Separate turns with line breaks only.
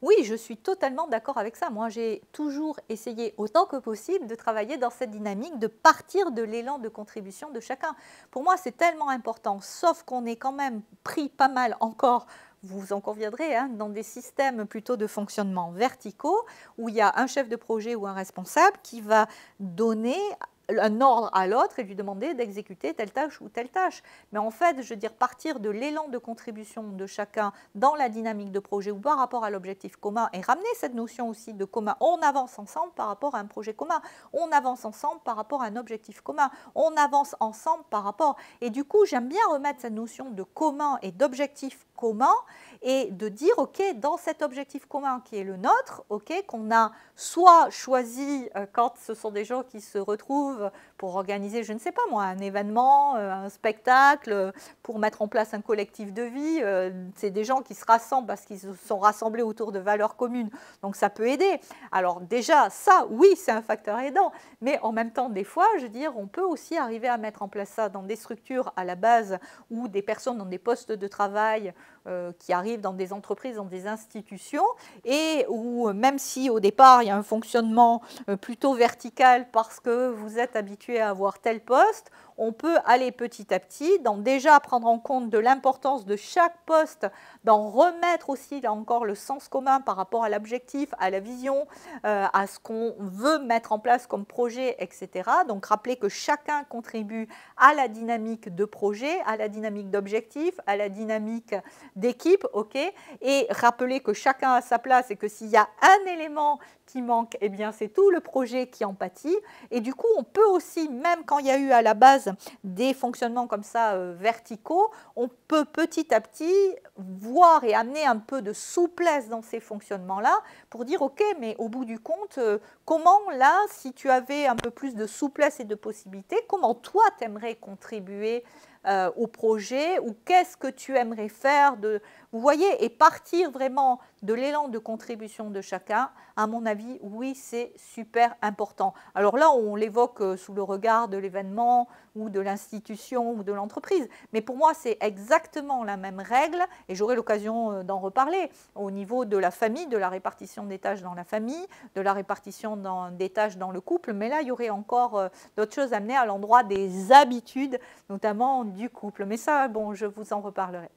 Oui, je suis totalement d'accord avec ça. Moi, j'ai toujours essayé autant que possible de travailler dans cette dynamique, de partir de l'élan de contribution de chacun. Pour moi, c'est tellement important, sauf qu'on est quand même pris pas mal encore, vous en conviendrez, hein, dans des systèmes plutôt de fonctionnement verticaux, où il y a un chef de projet ou un responsable qui va donner un ordre à l'autre et lui demander d'exécuter telle tâche ou telle tâche. Mais en fait, je veux dire, partir de l'élan de contribution de chacun dans la dynamique de projet ou par rapport à l'objectif commun et ramener cette notion aussi de commun. On avance ensemble par rapport à un projet commun, on avance ensemble par rapport à un objectif commun, on avance ensemble par rapport. Et du coup, j'aime bien remettre cette notion de commun et d'objectif commun et de dire, OK, dans cet objectif commun qui est le nôtre, OK, qu'on a soit choisi quand ce sont des gens qui se retrouvent pour organiser, je ne sais pas moi, un événement, un spectacle, pour mettre en place un collectif de vie, c'est des gens qui se rassemblent parce qu'ils se sont rassemblés autour de valeurs communes, donc ça peut aider. Alors déjà, ça, oui, c'est un facteur aidant, mais en même temps, des fois, je veux dire, on peut aussi arriver à mettre en place ça dans des structures à la base ou des personnes dans des postes de travail qui arrivent dans des entreprises, dans des institutions, et où même si au départ il y a un fonctionnement plutôt vertical parce que vous êtes habitué à avoir tel poste, on peut aller petit à petit, dans déjà prendre en compte de l'importance de chaque poste, d'en remettre aussi, là encore, le sens commun par rapport à l'objectif, à la vision, à ce qu'on veut mettre en place comme projet, etc. Donc rappeler que chacun contribue à la dynamique de projet, à la dynamique d'objectif, à la dynamique d'équipe, ok, et rappeler que chacun a sa place et que s'il y a un élément qui manque, eh bien c'est tout le projet qui en pâtit. Et du coup, on peut aussi, même quand il y a eu à la base des fonctionnements comme ça verticaux, on peut petit à petit voir et amener un peu de souplesse dans ces fonctionnements-là pour dire, ok, mais au bout du compte, comment là, si tu avais un peu plus de souplesse et de possibilités, comment toi t'aimerais contribuer au projet ou qu'est-ce que tu aimerais faire de, vous voyez, et partir vraiment de l'élan de contribution de chacun, à mon avis, oui, c'est super important. Alors là, on l'évoque sous le regard de l'événement ou de l'institution ou de l'entreprise, mais pour moi, c'est exactement la même règle, et j'aurai l'occasion d'en reparler, au niveau de la famille, de la répartition des tâches dans la famille, de la répartition des tâches dans le couple, mais là, il y aurait encore d'autres choses à mener à l'endroit des habitudes, notamment du couple. Mais ça, bon, je vous en reparlerai.